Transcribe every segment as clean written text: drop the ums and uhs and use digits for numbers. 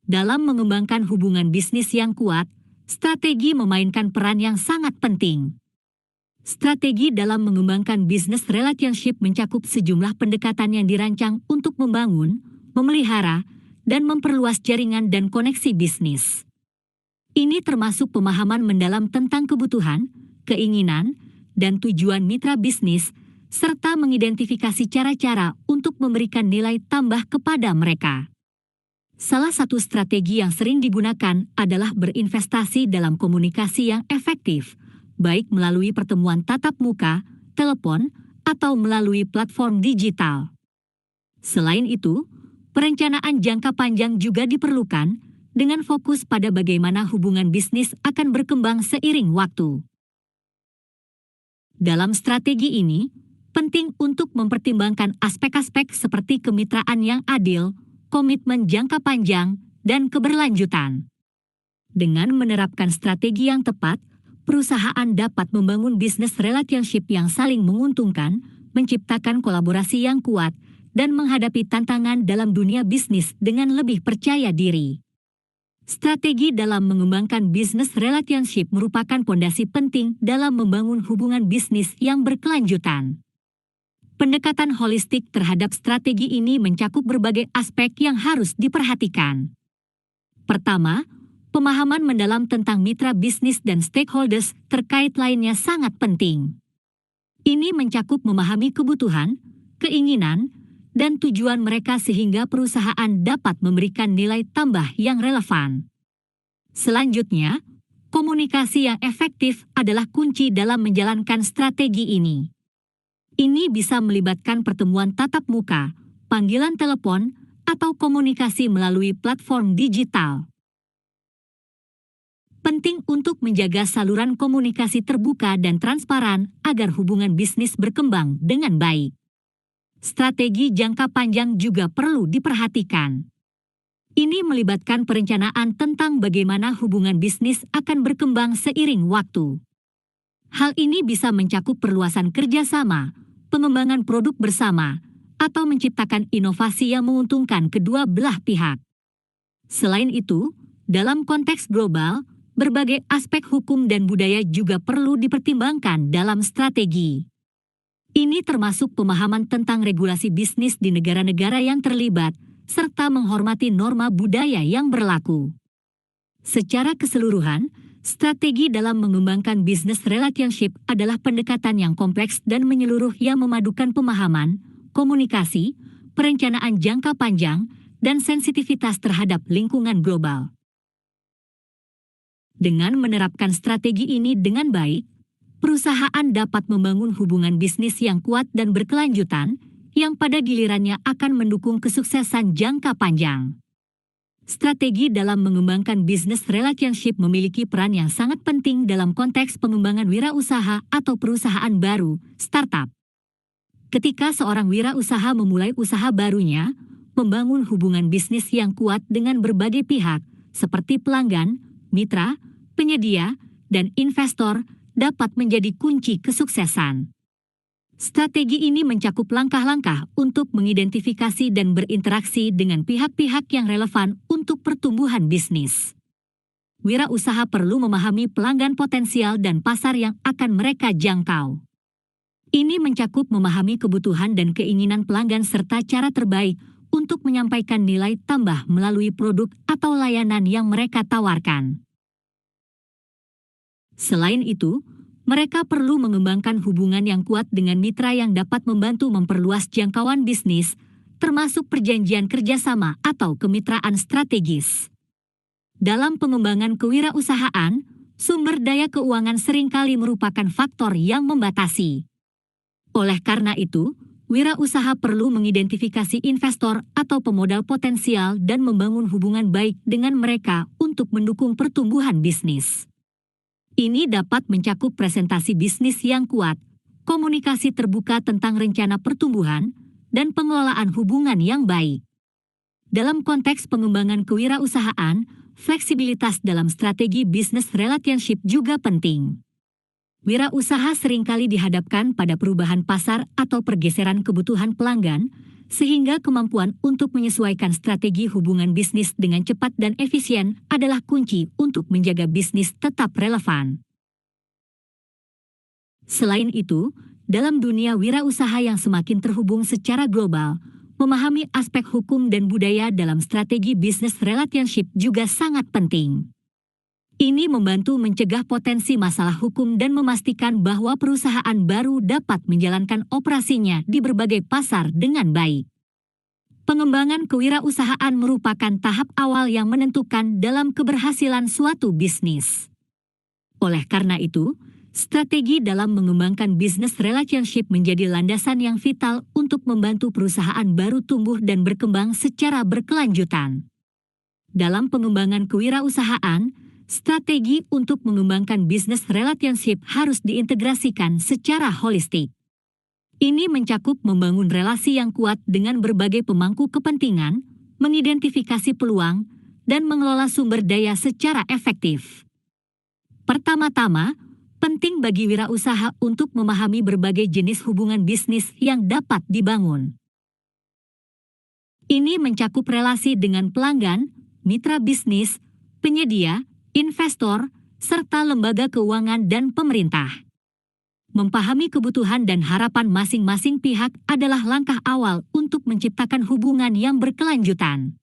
Dalam mengembangkan hubungan bisnis yang kuat, strategi memainkan peran yang sangat penting. Strategi dalam mengembangkan business relationship mencakup sejumlah pendekatan yang dirancang untuk membangun, memelihara, dan memperluas jaringan dan koneksi bisnis. Ini termasuk pemahaman mendalam tentang kebutuhan, keinginan, dan tujuan mitra bisnis, serta mengidentifikasi cara-cara untuk memberikan nilai tambah kepada mereka. Salah satu strategi yang sering digunakan adalah berinvestasi dalam komunikasi yang efektif, baik melalui pertemuan tatap muka, telepon, atau melalui platform digital. Selain itu, perencanaan jangka panjang juga diperlukan dengan fokus pada bagaimana hubungan bisnis akan berkembang seiring waktu. Dalam strategi ini, penting untuk mempertimbangkan aspek-aspek seperti kemitraan yang adil, komitmen jangka panjang, dan keberlanjutan. Dengan menerapkan strategi yang tepat, perusahaan dapat membangun bisnis relationship yang saling menguntungkan, menciptakan kolaborasi yang kuat, dan menghadapi tantangan dalam dunia bisnis dengan lebih percaya diri. Strategi dalam mengembangkan bisnis relationship merupakan pondasi penting dalam membangun hubungan bisnis yang berkelanjutan. Pendekatan holistik terhadap strategi ini mencakup berbagai aspek yang harus diperhatikan. Pertama, pemahaman mendalam tentang mitra bisnis dan stakeholders terkait lainnya sangat penting. Ini mencakup memahami kebutuhan, keinginan, dan tujuan mereka sehingga perusahaan dapat memberikan nilai tambah yang relevan. Selanjutnya, komunikasi yang efektif adalah kunci dalam menjalankan strategi ini. Ini bisa melibatkan pertemuan tatap muka, panggilan telepon, atau komunikasi melalui platform digital. Penting untuk menjaga saluran komunikasi terbuka dan transparan agar hubungan bisnis berkembang dengan baik. Strategi jangka panjang juga perlu diperhatikan. Ini melibatkan perencanaan tentang bagaimana hubungan bisnis akan berkembang seiring waktu. Hal ini bisa mencakup perluasan kerjasama, pengembangan produk bersama, atau menciptakan inovasi yang menguntungkan kedua belah pihak. Selain itu, dalam konteks global, berbagai aspek hukum dan budaya juga perlu dipertimbangkan dalam strategi. Ini termasuk pemahaman tentang regulasi bisnis di negara-negara yang terlibat, serta menghormati norma budaya yang berlaku. Secara keseluruhan, strategi dalam mengembangkan business relationship adalah pendekatan yang kompleks dan menyeluruh yang memadukan pemahaman, komunikasi, perencanaan jangka panjang, dan sensitivitas terhadap lingkungan global. Dengan menerapkan strategi ini dengan baik, perusahaan dapat membangun hubungan bisnis yang kuat dan berkelanjutan, yang pada gilirannya akan mendukung kesuksesan jangka panjang. Strategi dalam mengembangkan business relationship memiliki peran yang sangat penting dalam konteks pengembangan wirausaha atau perusahaan baru, startup. Ketika seorang wirausaha memulai usaha barunya, membangun hubungan bisnis yang kuat dengan berbagai pihak, seperti pelanggan, mitra, penyedia, dan investor, dapat menjadi kunci kesuksesan. Strategi ini mencakup langkah-langkah untuk mengidentifikasi dan berinteraksi dengan pihak-pihak yang relevan untuk pertumbuhan bisnis. Wirausaha perlu memahami pelanggan potensial dan pasar yang akan mereka jangkau. Ini mencakup memahami kebutuhan dan keinginan pelanggan serta cara terbaik untuk menyampaikan nilai tambah melalui produk atau layanan yang mereka tawarkan. Selain itu, mereka perlu mengembangkan hubungan yang kuat dengan mitra yang dapat membantu memperluas jangkauan bisnis, termasuk perjanjian kerjasama atau kemitraan strategis. Dalam pengembangan kewirausahaan, sumber daya keuangan seringkali merupakan faktor yang membatasi. Oleh karena itu, wirausaha perlu mengidentifikasi investor atau pemodal potensial dan membangun hubungan baik dengan mereka untuk mendukung pertumbuhan bisnis. Ini dapat mencakup presentasi bisnis yang kuat, komunikasi terbuka tentang rencana pertumbuhan, dan pengelolaan hubungan yang baik. Dalam konteks pengembangan kewirausahaan, fleksibilitas dalam strategi bisnis relationship juga penting. Wirausaha seringkali dihadapkan pada perubahan pasar atau pergeseran kebutuhan pelanggan, sehingga kemampuan untuk menyesuaikan strategi hubungan bisnis dengan cepat dan efisien adalah kunci untuk menjaga bisnis tetap relevan. Selain itu, dalam dunia wirausaha yang semakin terhubung secara global, memahami aspek hukum dan budaya dalam strategi bisnis relationship juga sangat penting. Ini membantu mencegah potensi masalah hukum dan memastikan bahwa perusahaan baru dapat menjalankan operasinya di berbagai pasar dengan baik. Pengembangan kewirausahaan merupakan tahap awal yang menentukan dalam keberhasilan suatu bisnis. Oleh karena itu, strategi dalam mengembangkan bisnis relationship menjadi landasan yang vital untuk membantu perusahaan baru tumbuh dan berkembang secara berkelanjutan. Dalam pengembangan kewirausahaan, strategi untuk mengembangkan bisnis relationship harus diintegrasikan secara holistik. Ini mencakup membangun relasi yang kuat dengan berbagai pemangku kepentingan, mengidentifikasi peluang, dan mengelola sumber daya secara efektif. Pertama-tama, penting bagi wirausaha untuk memahami berbagai jenis hubungan bisnis yang dapat dibangun. Ini mencakup relasi dengan pelanggan, mitra bisnis, penyedia, investor, serta lembaga keuangan dan pemerintah. Memahami kebutuhan dan harapan masing-masing pihak adalah langkah awal untuk menciptakan hubungan yang berkelanjutan.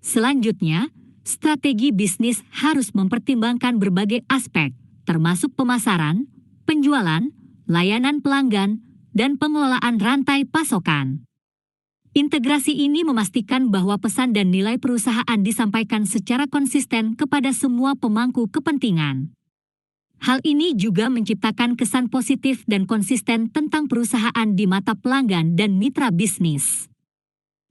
Selanjutnya, strategi bisnis harus mempertimbangkan berbagai aspek, termasuk pemasaran, penjualan, layanan pelanggan, dan pengelolaan rantai pasokan. Integrasi ini memastikan bahwa pesan dan nilai perusahaan disampaikan secara konsisten kepada semua pemangku kepentingan. Hal ini juga menciptakan kesan positif dan konsisten tentang perusahaan di mata pelanggan dan mitra bisnis.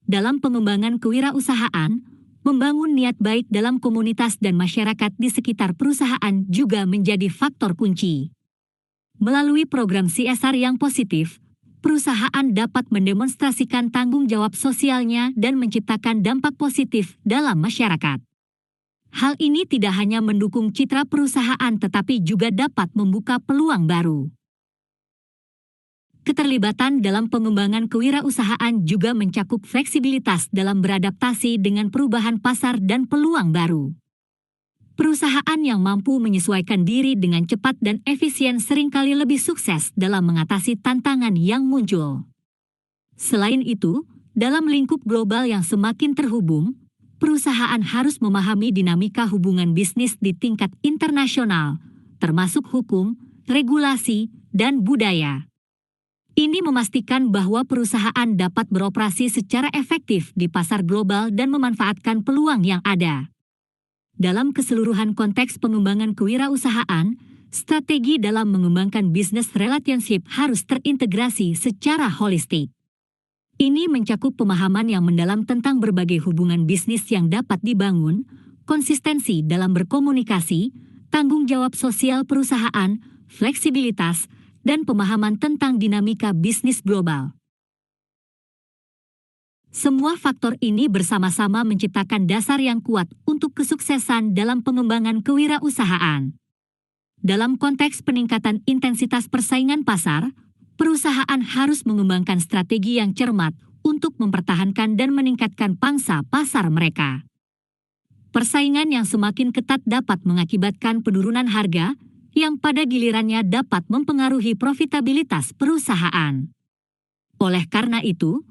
Dalam pengembangan kewirausahaan, membangun niat baik dalam komunitas dan masyarakat di sekitar perusahaan juga menjadi faktor kunci. Melalui program CSR yang positif, perusahaan dapat mendemonstrasikan tanggung jawab sosialnya dan menciptakan dampak positif dalam masyarakat. Hal ini tidak hanya mendukung citra perusahaan tetapi juga dapat membuka peluang baru. Keterlibatan dalam pengembangan kewirausahaan juga mencakup fleksibilitas dalam beradaptasi dengan perubahan pasar dan peluang baru. Perusahaan yang mampu menyesuaikan diri dengan cepat dan efisien seringkali lebih sukses dalam mengatasi tantangan yang muncul. Selain itu, dalam lingkup global yang semakin terhubung, perusahaan harus memahami dinamika hubungan bisnis di tingkat internasional, termasuk hukum, regulasi, dan budaya. Ini memastikan bahwa perusahaan dapat beroperasi secara efektif di pasar global dan memanfaatkan peluang yang ada. Dalam keseluruhan konteks pengembangan kewirausahaan, strategi dalam mengembangkan bisnis relationship harus terintegrasi secara holistik. Ini mencakup pemahaman yang mendalam tentang berbagai hubungan bisnis yang dapat dibangun, konsistensi dalam berkomunikasi, tanggung jawab sosial perusahaan, fleksibilitas, dan pemahaman tentang dinamika bisnis global. Semua faktor ini bersama-sama menciptakan dasar yang kuat untuk kesuksesan dalam pengembangan kewirausahaan. Dalam konteks peningkatan intensitas persaingan pasar, perusahaan harus mengembangkan strategi yang cermat untuk mempertahankan dan meningkatkan pangsa pasar mereka. Persaingan yang semakin ketat dapat mengakibatkan penurunan harga, yang pada gilirannya dapat mempengaruhi profitabilitas perusahaan. Oleh karena itu,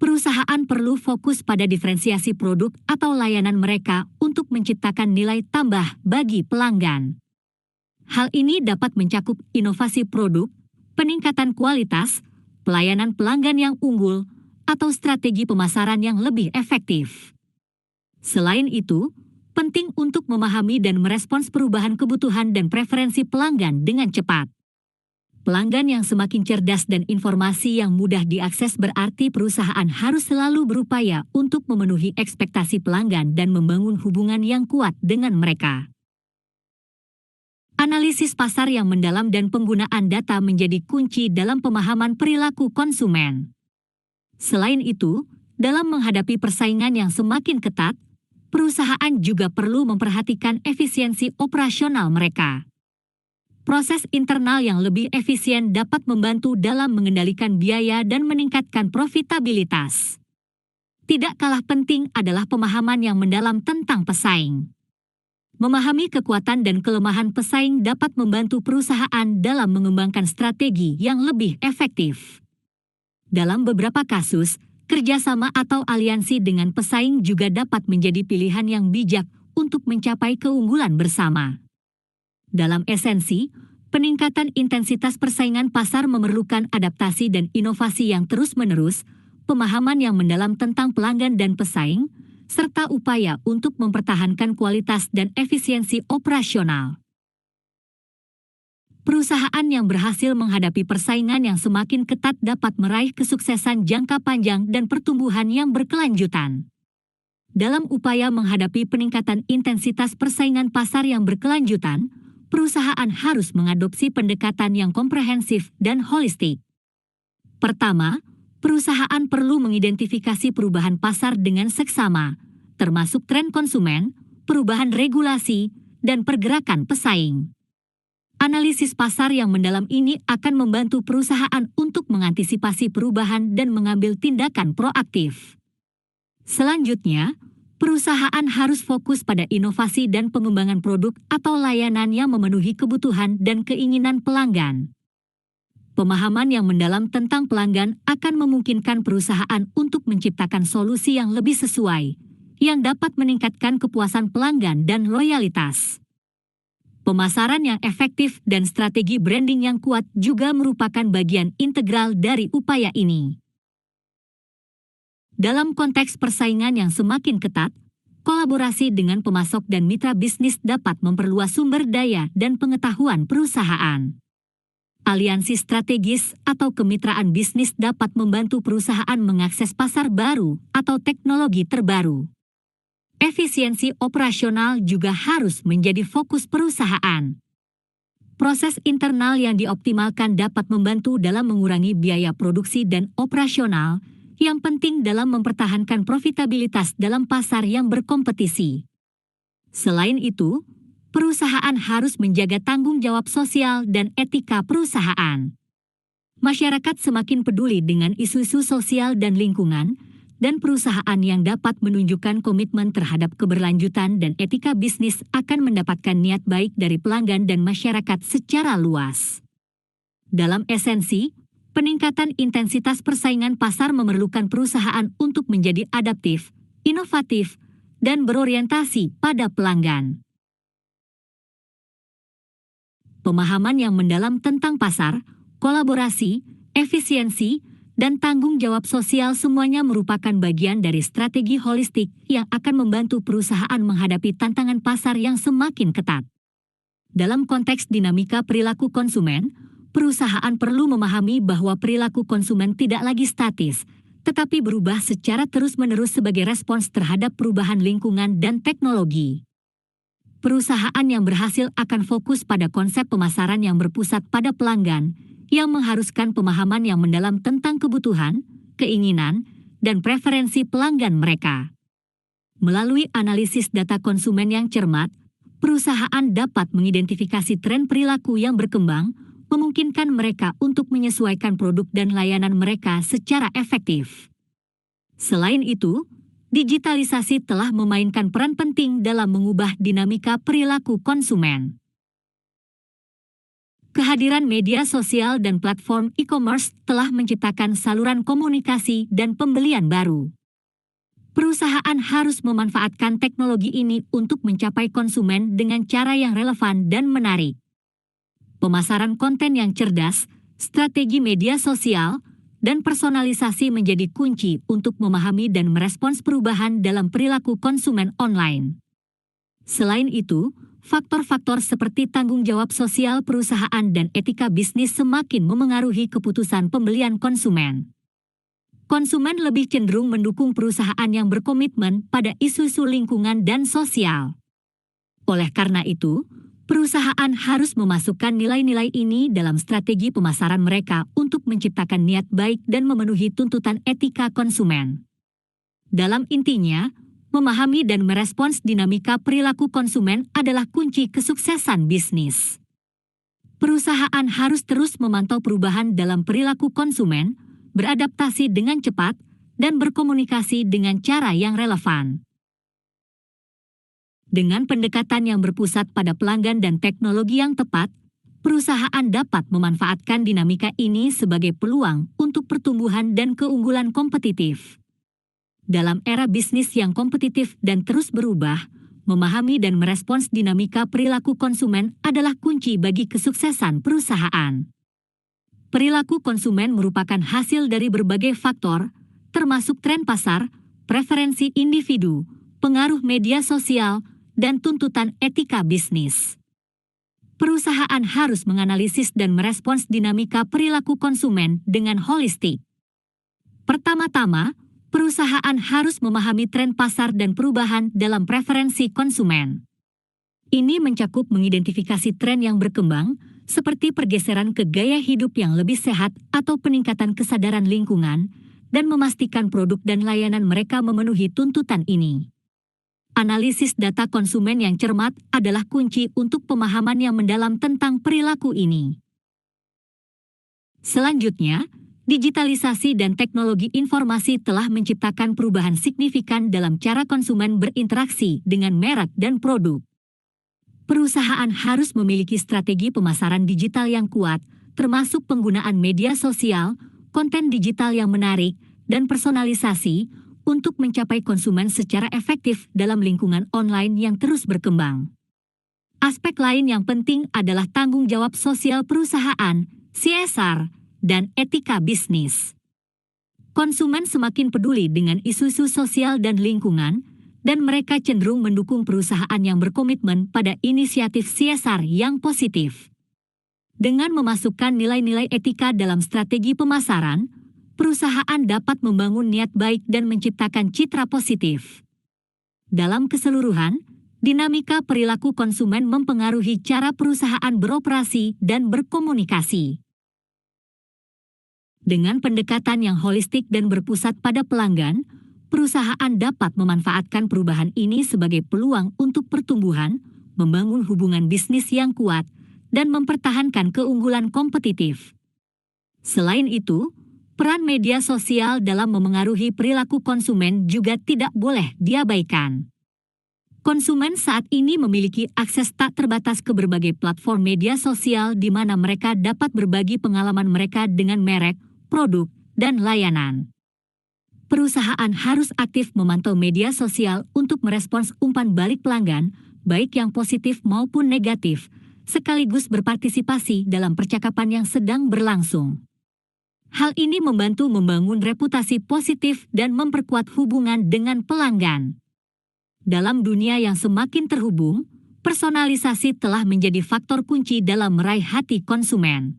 perusahaan perlu fokus pada diferensiasi produk atau layanan mereka untuk menciptakan nilai tambah bagi pelanggan. Hal ini dapat mencakup inovasi produk, peningkatan kualitas, pelayanan pelanggan yang unggul, atau strategi pemasaran yang lebih efektif. Selain itu, penting untuk memahami dan merespons perubahan kebutuhan dan preferensi pelanggan dengan cepat. Pelanggan yang semakin cerdas dan informasi yang mudah diakses berarti perusahaan harus selalu berupaya untuk memenuhi ekspektasi pelanggan dan membangun hubungan yang kuat dengan mereka. Analisis pasar yang mendalam dan penggunaan data menjadi kunci dalam pemahaman perilaku konsumen. Selain itu, dalam menghadapi persaingan yang semakin ketat, perusahaan juga perlu memperhatikan efisiensi operasional mereka. Proses internal yang lebih efisien dapat membantu dalam mengendalikan biaya dan meningkatkan profitabilitas. Tidak kalah penting adalah pemahaman yang mendalam tentang pesaing. Memahami kekuatan dan kelemahan pesaing dapat membantu perusahaan dalam mengembangkan strategi yang lebih efektif. Dalam beberapa kasus, kerjasama atau aliansi dengan pesaing juga dapat menjadi pilihan yang bijak untuk mencapai keunggulan bersama. Dalam esensi, peningkatan intensitas persaingan pasar memerlukan adaptasi dan inovasi yang terus-menerus, pemahaman yang mendalam tentang pelanggan dan pesaing, serta upaya untuk mempertahankan kualitas dan efisiensi operasional. Perusahaan yang berhasil menghadapi persaingan yang semakin ketat dapat meraih kesuksesan jangka panjang dan pertumbuhan yang berkelanjutan. Dalam upaya menghadapi peningkatan intensitas persaingan pasar yang berkelanjutan, perusahaan harus mengadopsi pendekatan yang komprehensif dan holistik. Pertama, perusahaan perlu mengidentifikasi perubahan pasar dengan seksama, termasuk tren konsumen, perubahan regulasi, dan pergerakan pesaing. Analisis pasar yang mendalam ini akan membantu perusahaan untuk mengantisipasi perubahan dan mengambil tindakan proaktif. Selanjutnya, perusahaan harus fokus pada inovasi dan pengembangan produk atau layanan yang memenuhi kebutuhan dan keinginan pelanggan. Pemahaman yang mendalam tentang pelanggan akan memungkinkan perusahaan untuk menciptakan solusi yang lebih sesuai, yang dapat meningkatkan kepuasan pelanggan dan loyalitas. Pemasaran yang efektif dan strategi branding yang kuat juga merupakan bagian integral dari upaya ini. Dalam konteks persaingan yang semakin ketat, kolaborasi dengan pemasok dan mitra bisnis dapat memperluas sumber daya dan pengetahuan perusahaan. Aliansi strategis atau kemitraan bisnis dapat membantu perusahaan mengakses pasar baru atau teknologi terbaru. Efisiensi operasional juga harus menjadi fokus perusahaan. Proses internal yang dioptimalkan dapat membantu dalam mengurangi biaya produksi dan operasional, yang penting dalam mempertahankan profitabilitas dalam pasar yang berkompetisi. Selain itu, perusahaan harus menjaga tanggung jawab sosial dan etika perusahaan. Masyarakat semakin peduli dengan isu-isu sosial dan lingkungan, dan perusahaan yang dapat menunjukkan komitmen terhadap keberlanjutan dan etika bisnis akan mendapatkan niat baik dari pelanggan dan masyarakat secara luas. Dalam esensi, peningkatan intensitas persaingan pasar memerlukan perusahaan untuk menjadi adaptif, inovatif, dan berorientasi pada pelanggan. Pemahaman yang mendalam tentang pasar, kolaborasi, efisiensi, dan tanggung jawab sosial semuanya merupakan bagian dari strategi holistik yang akan membantu perusahaan menghadapi tantangan pasar yang semakin ketat. Dalam konteks dinamika perilaku konsumen, perusahaan perlu memahami bahwa perilaku konsumen tidak lagi statis, tetapi berubah secara terus-menerus sebagai respons terhadap perubahan lingkungan dan teknologi. Perusahaan yang berhasil akan fokus pada konsep pemasaran yang berpusat pada pelanggan, yang mengharuskan pemahaman yang mendalam tentang kebutuhan, keinginan, dan preferensi pelanggan mereka. Melalui analisis data konsumen yang cermat, perusahaan dapat mengidentifikasi tren perilaku yang berkembang, memungkinkan mereka untuk menyesuaikan produk dan layanan mereka secara efektif. Selain itu, digitalisasi telah memainkan peran penting dalam mengubah dinamika perilaku konsumen. Kehadiran media sosial dan platform e-commerce telah menciptakan saluran komunikasi dan pembelian baru. Perusahaan harus memanfaatkan teknologi ini untuk mencapai konsumen dengan cara yang relevan dan menarik. Pemasaran konten yang cerdas, strategi media sosial, dan personalisasi menjadi kunci untuk memahami dan merespons perubahan dalam perilaku konsumen online. Selain itu, faktor-faktor seperti tanggung jawab sosial perusahaan dan etika bisnis semakin memengaruhi keputusan pembelian konsumen. Konsumen lebih cenderung mendukung perusahaan yang berkomitmen pada isu-isu lingkungan dan sosial. Oleh karena itu, perusahaan harus memasukkan nilai-nilai ini dalam strategi pemasaran mereka untuk menciptakan niat baik dan memenuhi tuntutan etika konsumen. Dalam intinya, memahami dan merespons dinamika perilaku konsumen adalah kunci kesuksesan bisnis. Perusahaan harus terus memantau perubahan dalam perilaku konsumen, beradaptasi dengan cepat, dan berkomunikasi dengan cara yang relevan. Dengan pendekatan yang berpusat pada pelanggan dan teknologi yang tepat, perusahaan dapat memanfaatkan dinamika ini sebagai peluang untuk pertumbuhan dan keunggulan kompetitif. Dalam era bisnis yang kompetitif dan terus berubah, memahami dan merespons dinamika perilaku konsumen adalah kunci bagi kesuksesan perusahaan. Perilaku konsumen merupakan hasil dari berbagai faktor, termasuk tren pasar, preferensi individu, pengaruh media sosial, dan tuntutan etika bisnis. Perusahaan harus menganalisis dan merespons dinamika perilaku konsumen dengan holistik. Pertama-tama, perusahaan harus memahami tren pasar dan perubahan dalam preferensi konsumen. Ini mencakup mengidentifikasi tren yang berkembang, seperti pergeseran ke gaya hidup yang lebih sehat atau peningkatan kesadaran lingkungan, dan memastikan produk dan layanan mereka memenuhi tuntutan ini. Analisis data konsumen yang cermat adalah kunci untuk pemahaman yang mendalam tentang perilaku ini. Selanjutnya, digitalisasi dan teknologi informasi telah menciptakan perubahan signifikan dalam cara konsumen berinteraksi dengan merek dan produk. Perusahaan harus memiliki strategi pemasaran digital yang kuat, termasuk penggunaan media sosial, konten digital yang menarik, dan personalisasi, untuk mencapai konsumen secara efektif dalam lingkungan online yang terus berkembang. Aspek lain yang penting adalah tanggung jawab sosial perusahaan, CSR, dan etika bisnis. Konsumen semakin peduli dengan isu-isu sosial dan lingkungan, dan mereka cenderung mendukung perusahaan yang berkomitmen pada inisiatif CSR yang positif. Dengan memasukkan nilai-nilai etika dalam strategi pemasaran, perusahaan dapat membangun niat baik dan menciptakan citra positif. Dalam keseluruhan, dinamika perilaku konsumen mempengaruhi cara perusahaan beroperasi dan berkomunikasi. Dengan pendekatan yang holistik dan berpusat pada pelanggan, perusahaan dapat memanfaatkan perubahan ini sebagai peluang untuk pertumbuhan, membangun hubungan bisnis yang kuat, dan mempertahankan keunggulan kompetitif. Selain itu, peran media sosial dalam memengaruhi perilaku konsumen juga tidak boleh diabaikan. Konsumen saat ini memiliki akses tak terbatas ke berbagai platform media sosial di mana mereka dapat berbagi pengalaman mereka dengan merek, produk, dan layanan. Perusahaan harus aktif memantau media sosial untuk merespons umpan balik pelanggan, baik yang positif maupun negatif, sekaligus berpartisipasi dalam percakapan yang sedang berlangsung. Hal ini membantu membangun reputasi positif dan memperkuat hubungan dengan pelanggan. Dalam dunia yang semakin terhubung, personalisasi telah menjadi faktor kunci dalam meraih hati konsumen.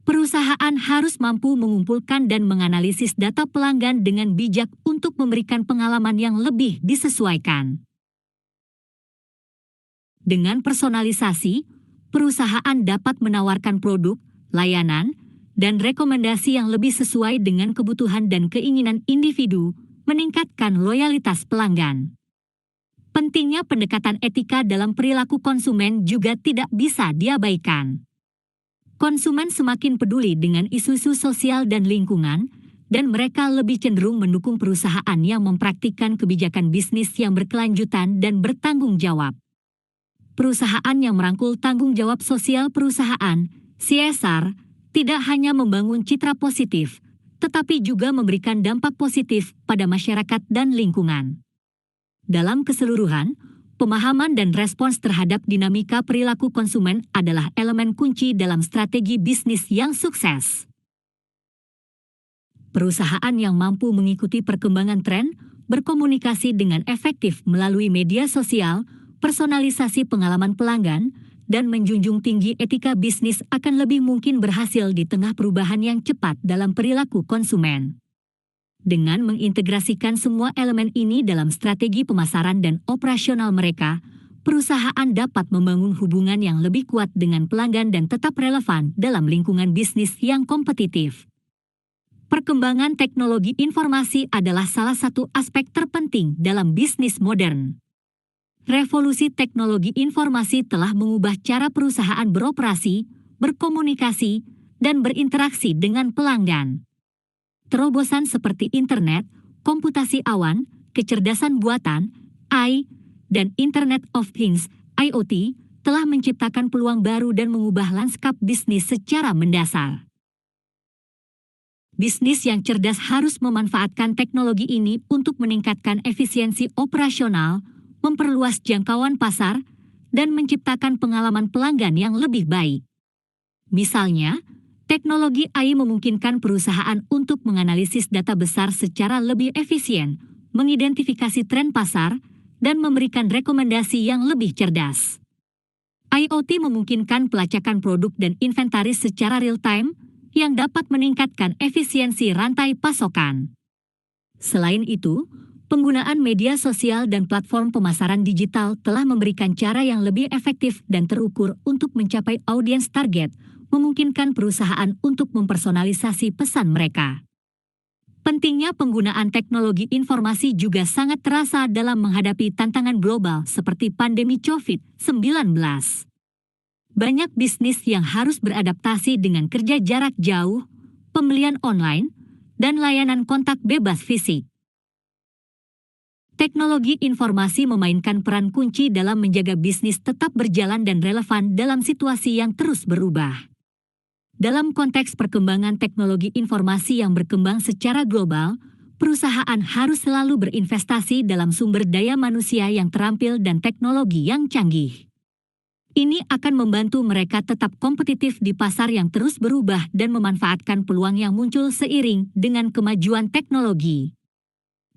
Perusahaan harus mampu mengumpulkan dan menganalisis data pelanggan dengan bijak untuk memberikan pengalaman yang lebih disesuaikan. Dengan personalisasi, perusahaan dapat menawarkan produk, layanan, dan rekomendasi yang lebih sesuai dengan kebutuhan dan keinginan individu, meningkatkan loyalitas pelanggan. Pentingnya pendekatan etika dalam perilaku konsumen juga tidak bisa diabaikan. Konsumen semakin peduli dengan isu-isu sosial dan lingkungan, dan mereka lebih cenderung mendukung perusahaan yang mempraktikkan kebijakan bisnis yang berkelanjutan dan bertanggung jawab. Perusahaan yang merangkul tanggung jawab sosial perusahaan, CSR, tidak hanya membangun citra positif, tetapi juga memberikan dampak positif pada masyarakat dan lingkungan. Dalam keseluruhan, pemahaman dan respons terhadap dinamika perilaku konsumen adalah elemen kunci dalam strategi bisnis yang sukses. Perusahaan yang mampu mengikuti perkembangan tren, berkomunikasi dengan efektif melalui media sosial, personalisasi pengalaman pelanggan, dan menjunjung tinggi etika bisnis akan lebih mungkin berhasil di tengah perubahan yang cepat dalam perilaku konsumen. Dengan mengintegrasikan semua elemen ini dalam strategi pemasaran dan operasional mereka, perusahaan dapat membangun hubungan yang lebih kuat dengan pelanggan dan tetap relevan dalam lingkungan bisnis yang kompetitif. Perkembangan teknologi informasi adalah salah satu aspek terpenting dalam bisnis modern. Revolusi teknologi informasi telah mengubah cara perusahaan beroperasi, berkomunikasi, dan berinteraksi dengan pelanggan. Terobosan seperti internet, komputasi awan, kecerdasan buatan, AI, dan Internet of Things, IoT, telah menciptakan peluang baru dan mengubah lanskap bisnis secara mendasar. Bisnis yang cerdas harus memanfaatkan teknologi ini untuk meningkatkan efisiensi operasional, memperluas jangkauan pasar, dan menciptakan pengalaman pelanggan yang lebih baik. Misalnya, teknologi AI memungkinkan perusahaan untuk menganalisis data besar secara lebih efisien, mengidentifikasi tren pasar, dan memberikan rekomendasi yang lebih cerdas. IoT memungkinkan pelacakan produk dan inventaris secara real-time, yang dapat meningkatkan efisiensi rantai pasokan. Selain itu, penggunaan media sosial dan platform pemasaran digital telah memberikan cara yang lebih efektif dan terukur untuk mencapai audiens target, memungkinkan perusahaan untuk mempersonalisasi pesan mereka. Pentingnya penggunaan teknologi informasi juga sangat terasa dalam menghadapi tantangan global seperti pandemi COVID-19. Banyak bisnis yang harus beradaptasi dengan kerja jarak jauh, pembelian online, dan layanan kontak bebas fisik. Teknologi informasi memainkan peran kunci dalam menjaga bisnis tetap berjalan dan relevan dalam situasi yang terus berubah. Dalam konteks perkembangan teknologi informasi yang berkembang secara global, perusahaan harus selalu berinvestasi dalam sumber daya manusia yang terampil dan teknologi yang canggih. Ini akan membantu mereka tetap kompetitif di pasar yang terus berubah dan memanfaatkan peluang yang muncul seiring dengan kemajuan teknologi.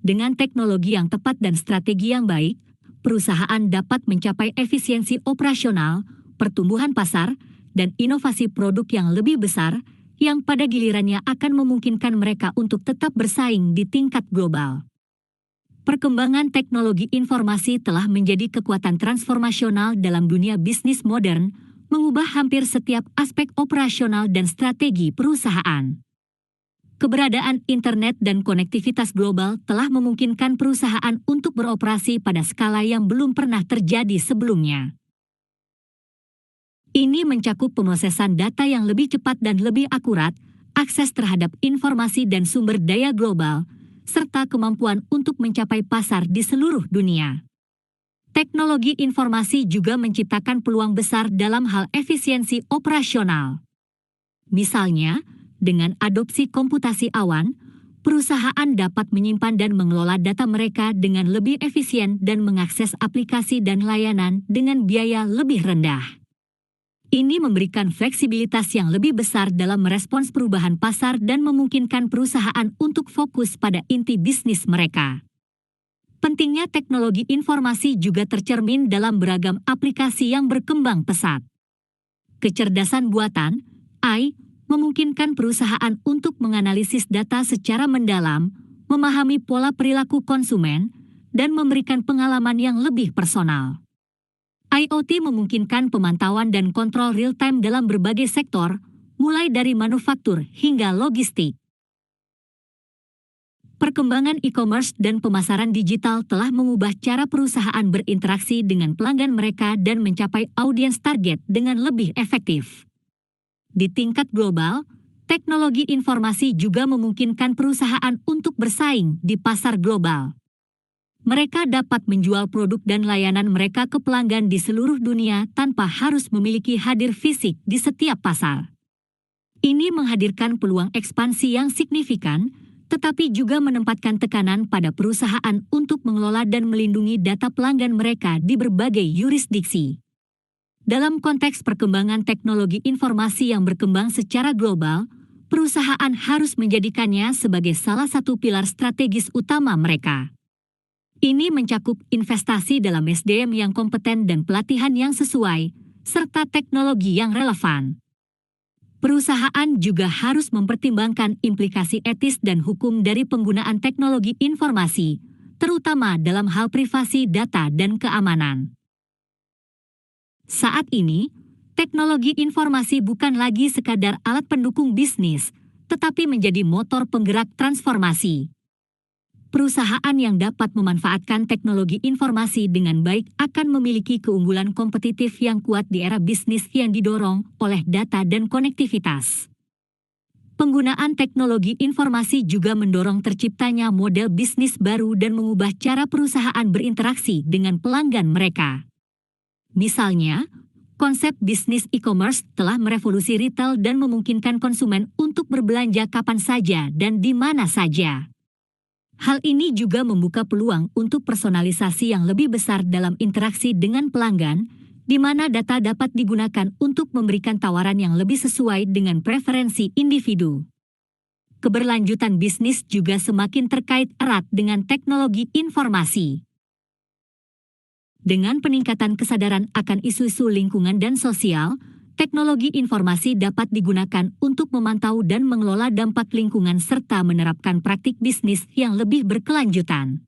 Dengan teknologi yang tepat dan strategi yang baik, perusahaan dapat mencapai efisiensi operasional, pertumbuhan pasar, dan inovasi produk yang lebih besar, yang pada gilirannya akan memungkinkan mereka untuk tetap bersaing di tingkat global. Perkembangan teknologi informasi telah menjadi kekuatan transformasional dalam dunia bisnis modern, mengubah hampir setiap aspek operasional dan strategi perusahaan. Keberadaan internet dan konektivitas global telah memungkinkan perusahaan untuk beroperasi pada skala yang belum pernah terjadi sebelumnya. Ini mencakup pemrosesan data yang lebih cepat dan lebih akurat, akses terhadap informasi dan sumber daya global, serta kemampuan untuk mencapai pasar di seluruh dunia. Teknologi informasi juga menciptakan peluang besar dalam hal efisiensi operasional. Misalnya, dengan adopsi komputasi awan, perusahaan dapat menyimpan dan mengelola data mereka dengan lebih efisien dan mengakses aplikasi dan layanan dengan biaya lebih rendah. Ini memberikan fleksibilitas yang lebih besar dalam merespons perubahan pasar dan memungkinkan perusahaan untuk fokus pada inti bisnis mereka. Pentingnya teknologi informasi juga tercermin dalam beragam aplikasi yang berkembang pesat. Kecerdasan buatan, AI, memungkinkan perusahaan untuk menganalisis data secara mendalam, memahami pola perilaku konsumen, dan memberikan pengalaman yang lebih personal. IoT memungkinkan pemantauan dan kontrol real-time dalam berbagai sektor, mulai dari manufaktur hingga logistik. Perkembangan e-commerce dan pemasaran digital telah mengubah cara perusahaan berinteraksi dengan pelanggan mereka dan mencapai audiens target dengan lebih efektif. Di tingkat global, teknologi informasi juga memungkinkan perusahaan untuk bersaing di pasar global. Mereka dapat menjual produk dan layanan mereka ke pelanggan di seluruh dunia tanpa harus memiliki hadir fisik di setiap pasar. Ini menghadirkan peluang ekspansi yang signifikan, tetapi juga menempatkan tekanan pada perusahaan untuk mengelola dan melindungi data pelanggan mereka di berbagai yurisdiksi. Dalam konteks perkembangan teknologi informasi yang berkembang secara global, perusahaan harus menjadikannya sebagai salah satu pilar strategis utama mereka. Ini mencakup investasi dalam SDM yang kompeten dan pelatihan yang sesuai, serta teknologi yang relevan. Perusahaan juga harus mempertimbangkan implikasi etis dan hukum dari penggunaan teknologi informasi, terutama dalam hal privasi data dan keamanan. Saat ini, teknologi informasi bukan lagi sekadar alat pendukung bisnis, tetapi menjadi motor penggerak transformasi. Perusahaan yang dapat memanfaatkan teknologi informasi dengan baik akan memiliki keunggulan kompetitif yang kuat di era bisnis yang didorong oleh data dan konektivitas. Penggunaan teknologi informasi juga mendorong terciptanya model bisnis baru dan mengubah cara perusahaan berinteraksi dengan pelanggan mereka. Misalnya, konsep bisnis e-commerce telah merevolusi retail dan memungkinkan konsumen untuk berbelanja kapan saja dan di mana saja. Hal ini juga membuka peluang untuk personalisasi yang lebih besar dalam interaksi dengan pelanggan, di mana data dapat digunakan untuk memberikan tawaran yang lebih sesuai dengan preferensi individu. Keberlanjutan bisnis juga semakin terkait erat dengan teknologi informasi. Dengan peningkatan kesadaran akan isu-isu lingkungan dan sosial, teknologi informasi dapat digunakan untuk memantau dan mengelola dampak lingkungan serta menerapkan praktik bisnis yang lebih berkelanjutan.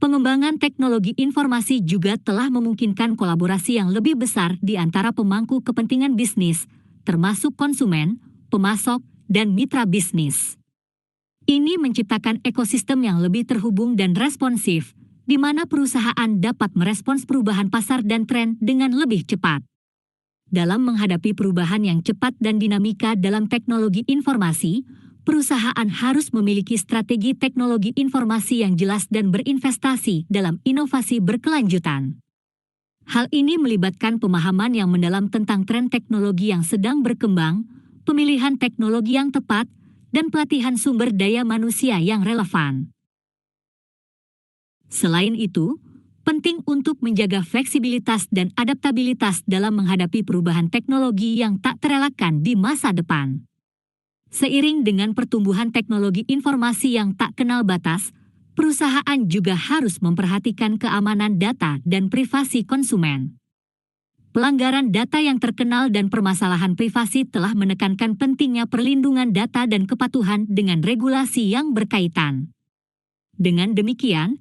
Pengembangan teknologi informasi juga telah memungkinkan kolaborasi yang lebih besar di antara pemangku kepentingan bisnis, termasuk konsumen, pemasok, dan mitra bisnis. Ini menciptakan ekosistem yang lebih terhubung dan responsif, di mana perusahaan dapat merespons perubahan pasar dan tren dengan lebih cepat. Dalam menghadapi perubahan yang cepat dan dinamika dalam teknologi informasi, perusahaan harus memiliki strategi teknologi informasi yang jelas dan berinvestasi dalam inovasi berkelanjutan. Hal ini melibatkan pemahaman yang mendalam tentang tren teknologi yang sedang berkembang, pemilihan teknologi yang tepat, dan pelatihan sumber daya manusia yang relevan. Selain itu, penting untuk menjaga fleksibilitas dan adaptabilitas dalam menghadapi perubahan teknologi yang tak terelakkan di masa depan. Seiring dengan pertumbuhan teknologi informasi yang tak kenal batas, perusahaan juga harus memperhatikan keamanan data dan privasi konsumen. Pelanggaran data yang terkenal dan permasalahan privasi telah menekankan pentingnya perlindungan data dan kepatuhan dengan regulasi yang berkaitan. Dengan demikian,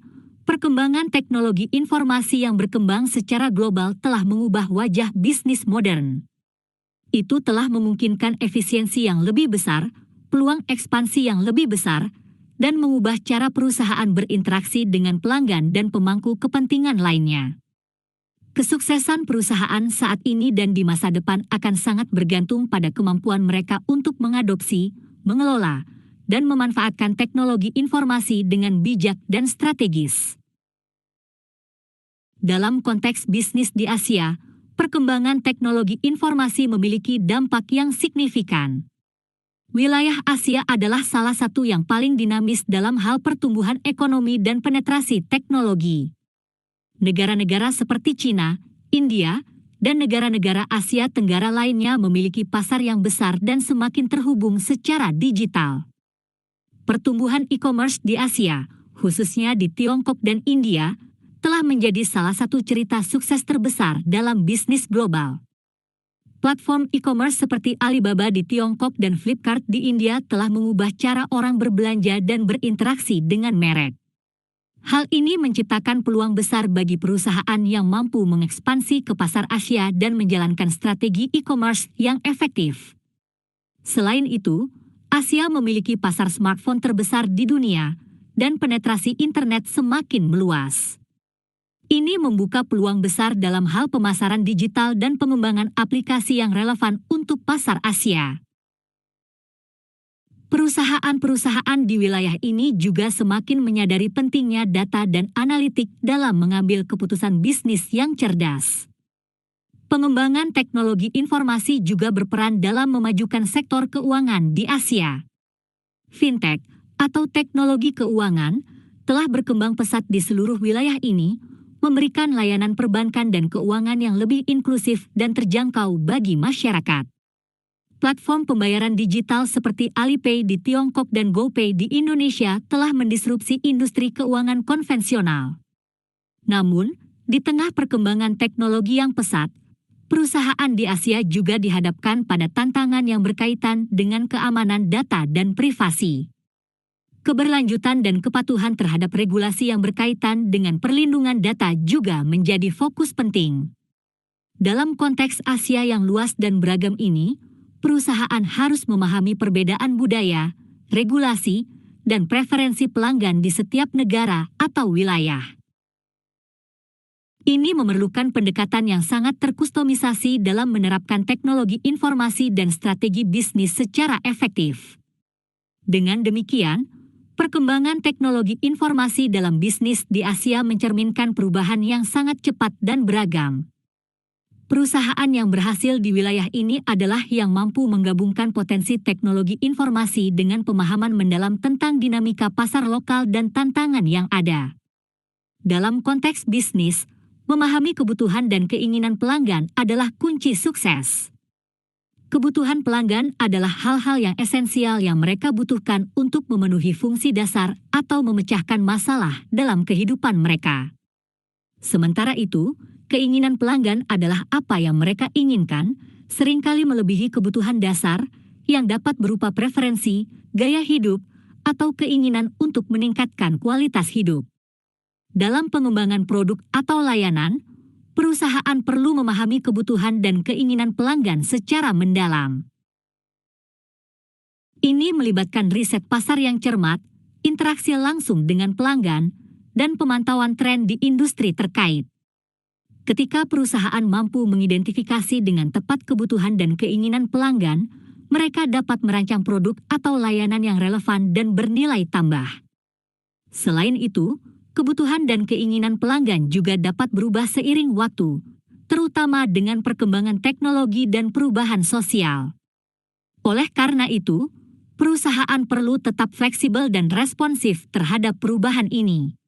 perkembangan teknologi informasi yang berkembang secara global telah mengubah wajah bisnis modern. Itu telah memungkinkan efisiensi yang lebih besar, peluang ekspansi yang lebih besar, dan mengubah cara perusahaan berinteraksi dengan pelanggan dan pemangku kepentingan lainnya. Kesuksesan perusahaan saat ini dan di masa depan akan sangat bergantung pada kemampuan mereka untuk mengadopsi, mengelola, dan memanfaatkan teknologi informasi dengan bijak dan strategis. Dalam konteks bisnis di Asia, perkembangan teknologi informasi memiliki dampak yang signifikan. Wilayah Asia adalah salah satu yang paling dinamis dalam hal pertumbuhan ekonomi dan penetrasi teknologi. Negara-negara seperti China, India, dan negara-negara Asia Tenggara lainnya memiliki pasar yang besar dan semakin terhubung secara digital. Pertumbuhan e-commerce di Asia, khususnya di Tiongkok dan India, telah menjadi salah satu cerita sukses terbesar dalam bisnis global. Platform e-commerce seperti Alibaba di Tiongkok dan Flipkart di India telah mengubah cara orang berbelanja dan berinteraksi dengan merek. Hal ini menciptakan peluang besar bagi perusahaan yang mampu mengekspansi ke pasar Asia dan menjalankan strategi e-commerce yang efektif. Selain itu, Asia memiliki pasar smartphone terbesar di dunia, dan penetrasi internet semakin meluas. Ini membuka peluang besar dalam hal pemasaran digital dan pengembangan aplikasi yang relevan untuk pasar Asia. Perusahaan-perusahaan di wilayah ini juga semakin menyadari pentingnya data dan analitik dalam mengambil keputusan bisnis yang cerdas. Pengembangan teknologi informasi juga berperan dalam memajukan sektor keuangan di Asia. Fintech, atau teknologi keuangan, telah berkembang pesat di seluruh wilayah ini, memberikan layanan perbankan dan keuangan yang lebih inklusif dan terjangkau bagi masyarakat. Platform pembayaran digital seperti Alipay di Tiongkok dan GoPay di Indonesia telah mendisrupsi industri keuangan konvensional. Namun, di tengah perkembangan teknologi yang pesat, perusahaan di Asia juga dihadapkan pada tantangan yang berkaitan dengan keamanan data dan privasi. Keberlanjutan dan kepatuhan terhadap regulasi yang berkaitan dengan perlindungan data juga menjadi fokus penting. Dalam konteks Asia yang luas dan beragam ini, perusahaan harus memahami perbedaan budaya, regulasi, dan preferensi pelanggan di setiap negara atau wilayah. Ini memerlukan pendekatan yang sangat terkustomisasi dalam menerapkan teknologi informasi dan strategi bisnis secara efektif. Dengan demikian, perkembangan teknologi informasi dalam bisnis di Asia mencerminkan perubahan yang sangat cepat dan beragam. Perusahaan yang berhasil di wilayah ini adalah yang mampu menggabungkan potensi teknologi informasi dengan pemahaman mendalam tentang dinamika pasar lokal dan tantangan yang ada. Dalam konteks bisnis, memahami kebutuhan dan keinginan pelanggan adalah kunci sukses. Kebutuhan pelanggan adalah hal-hal yang esensial yang mereka butuhkan untuk memenuhi fungsi dasar atau memecahkan masalah dalam kehidupan mereka. Sementara itu, keinginan pelanggan adalah apa yang mereka inginkan, seringkali melebihi kebutuhan dasar yang dapat berupa preferensi, gaya hidup, atau keinginan untuk meningkatkan kualitas hidup. Dalam pengembangan produk atau layanan, perusahaan perlu memahami kebutuhan dan keinginan pelanggan secara mendalam. Ini melibatkan riset pasar yang cermat, interaksi langsung dengan pelanggan, dan pemantauan tren di industri terkait. Ketika perusahaan mampu mengidentifikasi dengan tepat kebutuhan dan keinginan pelanggan, mereka dapat merancang produk atau layanan yang relevan dan bernilai tambah. Selain itu, kebutuhan dan keinginan pelanggan juga dapat berubah seiring waktu, terutama dengan perkembangan teknologi dan perubahan sosial. Oleh karena itu, perusahaan perlu tetap fleksibel dan responsif terhadap perubahan ini.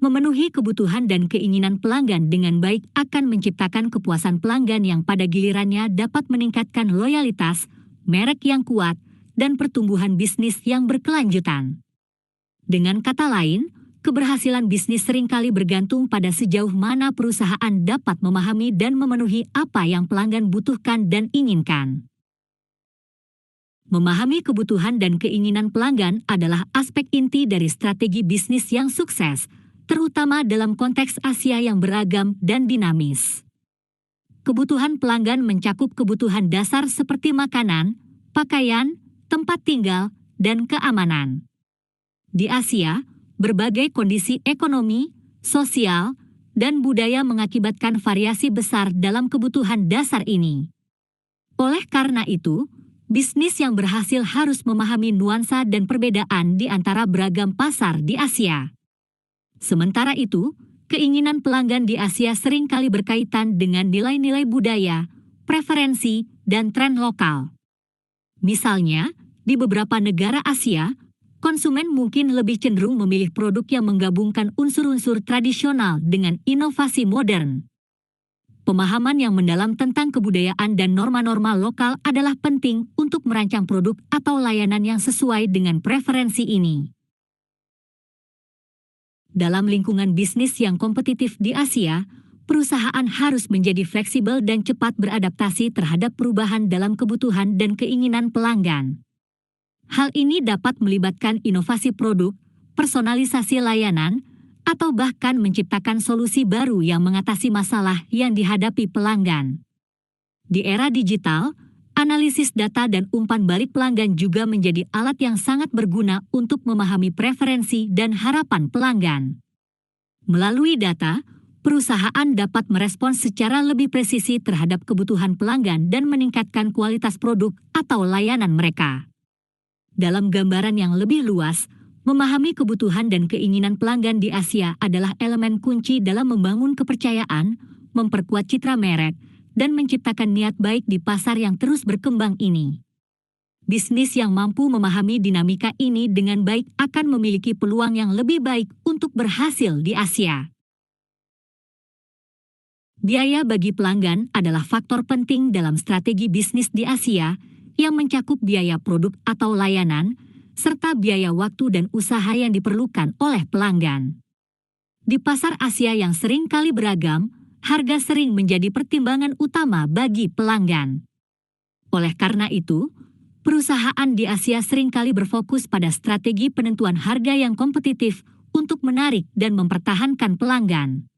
Memenuhi kebutuhan dan keinginan pelanggan dengan baik akan menciptakan kepuasan pelanggan yang pada gilirannya dapat meningkatkan loyalitas, merek yang kuat, dan pertumbuhan bisnis yang berkelanjutan. Dengan kata lain, keberhasilan bisnis seringkali bergantung pada sejauh mana perusahaan dapat memahami dan memenuhi apa yang pelanggan butuhkan dan inginkan. Memahami kebutuhan dan keinginan pelanggan adalah aspek inti dari strategi bisnis yang sukses, terutama dalam konteks Asia yang beragam dan dinamis. Kebutuhan pelanggan mencakup kebutuhan dasar seperti makanan, pakaian, tempat tinggal, dan keamanan. Di Asia, berbagai kondisi ekonomi, sosial, dan budaya mengakibatkan variasi besar dalam kebutuhan dasar ini. Oleh karena itu, bisnis yang berhasil harus memahami nuansa dan perbedaan di antara beragam pasar di Asia. Sementara itu, keinginan pelanggan di Asia seringkali berkaitan dengan nilai-nilai budaya, preferensi, dan tren lokal. Misalnya, di beberapa negara Asia, konsumen mungkin lebih cenderung memilih produk yang menggabungkan unsur-unsur tradisional dengan inovasi modern. Pemahaman yang mendalam tentang kebudayaan dan norma-norma lokal adalah penting untuk merancang produk atau layanan yang sesuai dengan preferensi ini. Dalam lingkungan bisnis yang kompetitif di Asia, perusahaan harus menjadi fleksibel dan cepat beradaptasi terhadap perubahan dalam kebutuhan dan keinginan pelanggan. Hal ini dapat melibatkan inovasi produk, personalisasi layanan, atau bahkan menciptakan solusi baru yang mengatasi masalah yang dihadapi pelanggan. Di era digital, analisis data dan umpan balik pelanggan juga menjadi alat yang sangat berguna untuk memahami preferensi dan harapan pelanggan. Melalui data, perusahaan dapat merespons secara lebih presisi terhadap kebutuhan pelanggan dan meningkatkan kualitas produk atau layanan mereka. Dalam gambaran yang lebih luas, memahami kebutuhan dan keinginan pelanggan di Asia adalah elemen kunci dalam membangun kepercayaan, memperkuat citra merek, dan menciptakan niat baik di pasar yang terus berkembang ini. Bisnis yang mampu memahami dinamika ini dengan baik akan memiliki peluang yang lebih baik untuk berhasil di Asia. Biaya bagi pelanggan adalah faktor penting dalam strategi bisnis di Asia yang mencakup biaya produk atau layanan, serta biaya waktu dan usaha yang diperlukan oleh pelanggan. Di pasar Asia yang sering kali beragam, harga sering menjadi pertimbangan utama bagi pelanggan. Oleh karena itu, perusahaan di Asia seringkali berfokus pada strategi penentuan harga yang kompetitif untuk menarik dan mempertahankan pelanggan.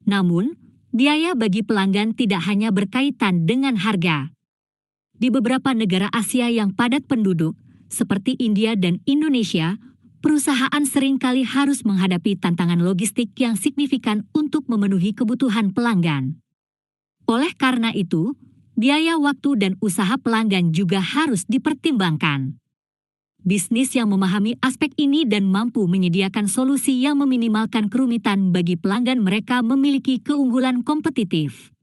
Namun, biaya bagi pelanggan tidak hanya berkaitan dengan harga. Di beberapa negara Asia yang padat penduduk, seperti India dan Indonesia, perusahaan seringkali harus menghadapi tantangan logistik yang signifikan untuk memenuhi kebutuhan pelanggan. Oleh karena itu, biaya waktu dan usaha pelanggan juga harus dipertimbangkan. Bisnis yang memahami aspek ini dan mampu menyediakan solusi yang meminimalkan kerumitan bagi pelanggan mereka memiliki keunggulan kompetitif.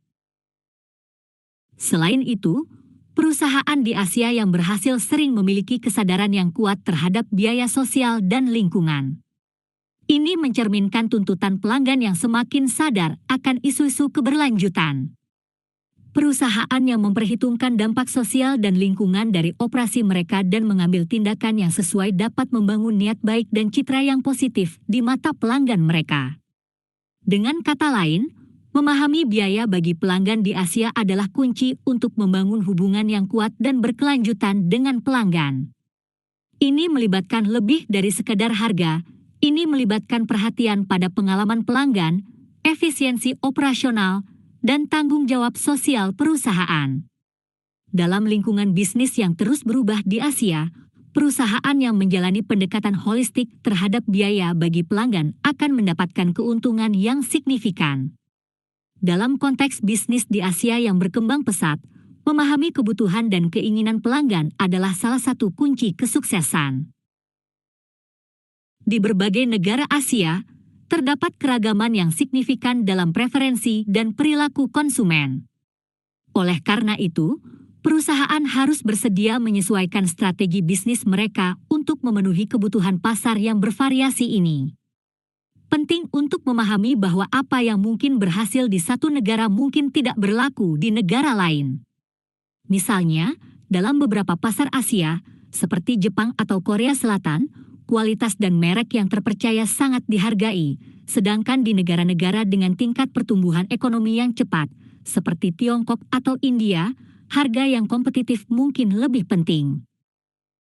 Selain itu, perusahaan di Asia yang berhasil sering memiliki kesadaran yang kuat terhadap biaya sosial dan lingkungan. Ini mencerminkan tuntutan pelanggan yang semakin sadar akan isu-isu keberlanjutan. Perusahaan yang memperhitungkan dampak sosial dan lingkungan dari operasi mereka dan mengambil tindakan yang sesuai dapat membangun niat baik dan citra yang positif di mata pelanggan mereka. Dengan kata lain, memahami biaya bagi pelanggan di Asia adalah kunci untuk membangun hubungan yang kuat dan berkelanjutan dengan pelanggan. Ini melibatkan lebih dari sekadar harga, ini melibatkan perhatian pada pengalaman pelanggan, efisiensi operasional, dan tanggung jawab sosial perusahaan. Dalam lingkungan bisnis yang terus berubah di Asia, perusahaan yang menjalani pendekatan holistik terhadap biaya bagi pelanggan akan mendapatkan keuntungan yang signifikan. Dalam konteks bisnis di Asia yang berkembang pesat, memahami kebutuhan dan keinginan pelanggan adalah salah satu kunci kesuksesan. Di berbagai negara Asia, terdapat keragaman yang signifikan dalam preferensi dan perilaku konsumen. Oleh karena itu, perusahaan harus bersedia menyesuaikan strategi bisnis mereka untuk memenuhi kebutuhan pasar yang bervariasi ini. Penting untuk memahami bahwa apa yang mungkin berhasil di satu negara mungkin tidak berlaku di negara lain. Misalnya, dalam beberapa pasar Asia, seperti Jepang atau Korea Selatan, kualitas dan merek yang terpercaya sangat dihargai, sedangkan di negara-negara dengan tingkat pertumbuhan ekonomi yang cepat, seperti Tiongkok atau India, harga yang kompetitif mungkin lebih penting.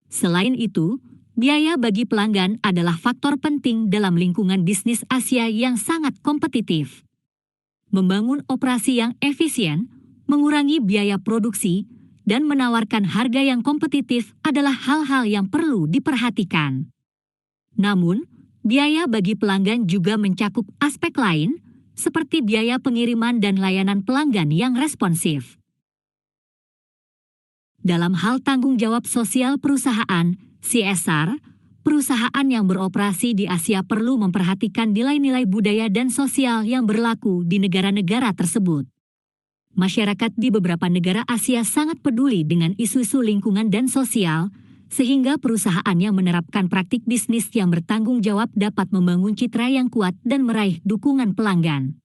Selain itu, biaya bagi pelanggan adalah faktor penting dalam lingkungan bisnis Asia yang sangat kompetitif. Membangun operasi yang efisien, mengurangi biaya produksi, dan menawarkan harga yang kompetitif adalah hal-hal yang perlu diperhatikan. Namun, biaya bagi pelanggan juga mencakup aspek lain, seperti biaya pengiriman dan layanan pelanggan yang responsif. Dalam hal tanggung jawab sosial perusahaan, CSR, perusahaan yang beroperasi di Asia perlu memperhatikan nilai-nilai budaya dan sosial yang berlaku di negara-negara tersebut. Masyarakat di beberapa negara Asia sangat peduli dengan isu-isu lingkungan dan sosial, sehingga perusahaan yang menerapkan praktik bisnis yang bertanggung jawab dapat membangun citra yang kuat dan meraih dukungan pelanggan.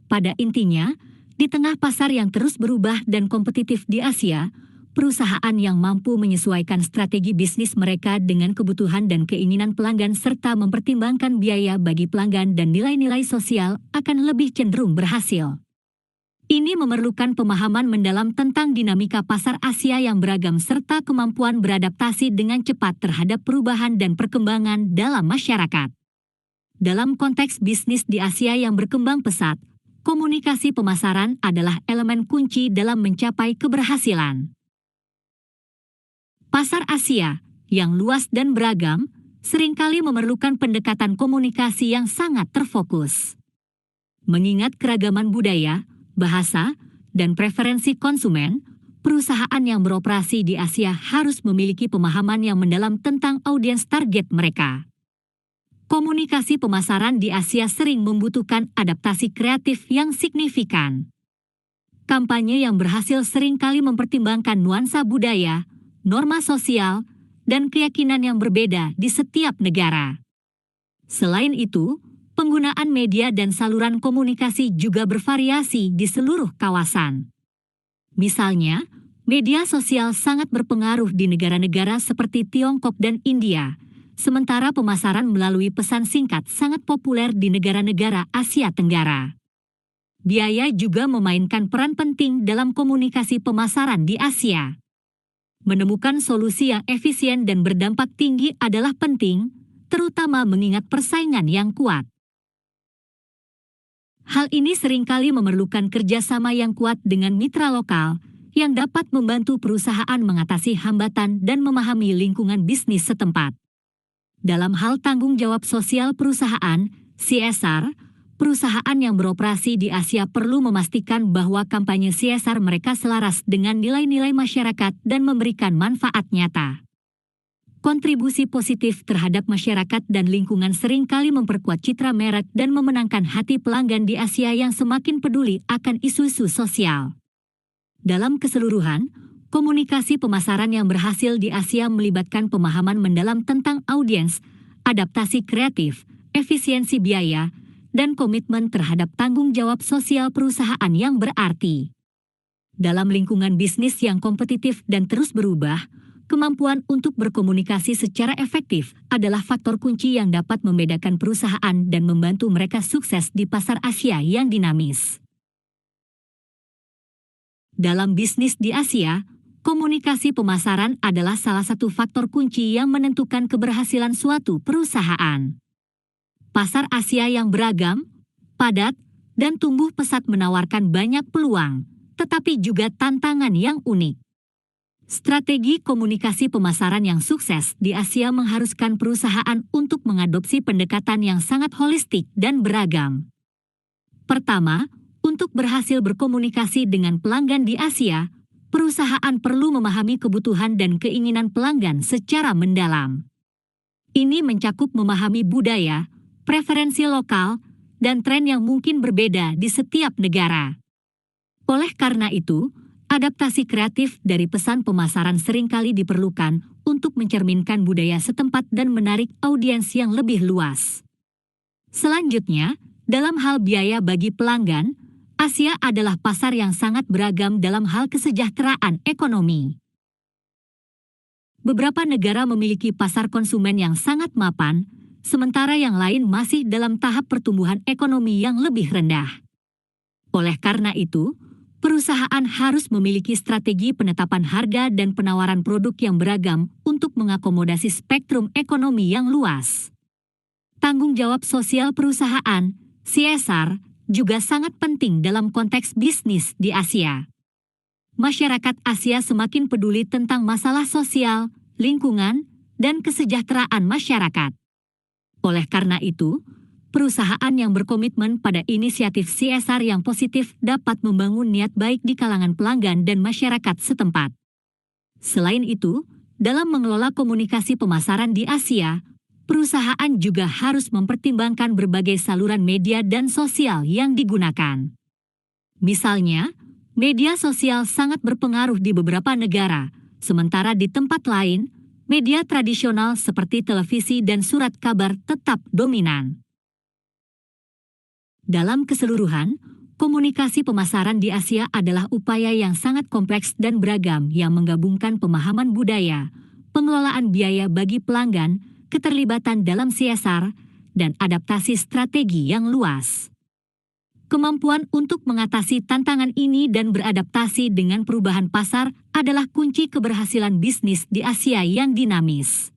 Pada intinya, di tengah pasar yang terus berubah dan kompetitif di Asia, perusahaan yang mampu menyesuaikan strategi bisnis mereka dengan kebutuhan dan keinginan pelanggan serta mempertimbangkan biaya bagi pelanggan dan nilai-nilai sosial akan lebih cenderung berhasil. Ini memerlukan pemahaman mendalam tentang dinamika pasar Asia yang beragam serta kemampuan beradaptasi dengan cepat terhadap perubahan dan perkembangan dalam masyarakat. Dalam konteks bisnis di Asia yang berkembang pesat, komunikasi pemasaran adalah elemen kunci dalam mencapai keberhasilan. Pasar Asia, yang luas dan beragam, seringkali memerlukan pendekatan komunikasi yang sangat terfokus. Mengingat keragaman budaya, bahasa, dan preferensi konsumen, perusahaan yang beroperasi di Asia harus memiliki pemahaman yang mendalam tentang audiens target mereka. Komunikasi pemasaran di Asia sering membutuhkan adaptasi kreatif yang signifikan. Kampanye yang berhasil seringkali mempertimbangkan nuansa budaya, norma sosial, dan keyakinan yang berbeda di setiap negara. Selain itu, penggunaan media dan saluran komunikasi juga bervariasi di seluruh kawasan. Misalnya, media sosial sangat berpengaruh di negara-negara seperti Tiongkok dan India, sementara pemasaran melalui pesan singkat sangat populer di negara-negara Asia Tenggara. Biaya juga memainkan peran penting dalam komunikasi pemasaran di Asia. Menemukan solusi yang efisien dan berdampak tinggi adalah penting, terutama mengingat persaingan yang kuat. Hal ini seringkali memerlukan kerjasama yang kuat dengan mitra lokal yang dapat membantu perusahaan mengatasi hambatan dan memahami lingkungan bisnis setempat. Dalam hal tanggung jawab sosial perusahaan, CSR, perusahaan yang beroperasi di Asia perlu memastikan bahwa kampanye CSR mereka selaras dengan nilai-nilai masyarakat dan memberikan manfaat nyata. Kontribusi positif terhadap masyarakat dan lingkungan seringkali memperkuat citra merek dan memenangkan hati pelanggan di Asia yang semakin peduli akan isu-isu sosial. Dalam keseluruhan, komunikasi pemasaran yang berhasil di Asia melibatkan pemahaman mendalam tentang audiens, adaptasi kreatif, efisiensi biaya, dan komitmen terhadap tanggung jawab sosial perusahaan yang berarti. Dalam lingkungan bisnis yang kompetitif dan terus berubah, kemampuan untuk berkomunikasi secara efektif adalah faktor kunci yang dapat membedakan perusahaan dan membantu mereka sukses di pasar Asia yang dinamis. Dalam bisnis di Asia, komunikasi pemasaran adalah salah satu faktor kunci yang menentukan keberhasilan suatu perusahaan. Pasar Asia yang beragam, padat, dan tumbuh pesat menawarkan banyak peluang, tetapi juga tantangan yang unik. Strategi komunikasi pemasaran yang sukses di Asia mengharuskan perusahaan untuk mengadopsi pendekatan yang sangat holistik dan beragam. Pertama, untuk berhasil berkomunikasi dengan pelanggan di Asia, perusahaan perlu memahami kebutuhan dan keinginan pelanggan secara mendalam. Ini mencakup memahami budaya, preferensi lokal, dan tren yang mungkin berbeda di setiap negara. Oleh karena itu, adaptasi kreatif dari pesan pemasaran seringkali diperlukan untuk mencerminkan budaya setempat dan menarik audiens yang lebih luas. Selanjutnya, dalam hal biaya bagi pelanggan, Asia adalah pasar yang sangat beragam dalam hal kesejahteraan ekonomi. Beberapa negara memiliki pasar konsumen yang sangat mapan, sementara yang lain masih dalam tahap pertumbuhan ekonomi yang lebih rendah. Oleh karena itu, perusahaan harus memiliki strategi penetapan harga dan penawaran produk yang beragam untuk mengakomodasi spektrum ekonomi yang luas. Tanggung jawab sosial perusahaan, CSR, juga sangat penting dalam konteks bisnis di Asia. Masyarakat Asia semakin peduli tentang masalah sosial, lingkungan, dan kesejahteraan masyarakat. Oleh karena itu, perusahaan yang berkomitmen pada inisiatif CSR yang positif dapat membangun niat baik di kalangan pelanggan dan masyarakat setempat. Selain itu, dalam mengelola komunikasi pemasaran di Asia, perusahaan juga harus mempertimbangkan berbagai saluran media dan sosial yang digunakan. Misalnya, media sosial sangat berpengaruh di beberapa negara, sementara di tempat lain, media tradisional seperti televisi dan surat kabar tetap dominan. Dalam keseluruhan, komunikasi pemasaran di Asia adalah upaya yang sangat kompleks dan beragam yang menggabungkan pemahaman budaya, pengelolaan biaya bagi pelanggan, keterlibatan dalam CSR, dan adaptasi strategi yang luas. Kemampuan untuk mengatasi tantangan ini dan beradaptasi dengan perubahan pasar adalah kunci keberhasilan bisnis di Asia yang dinamis.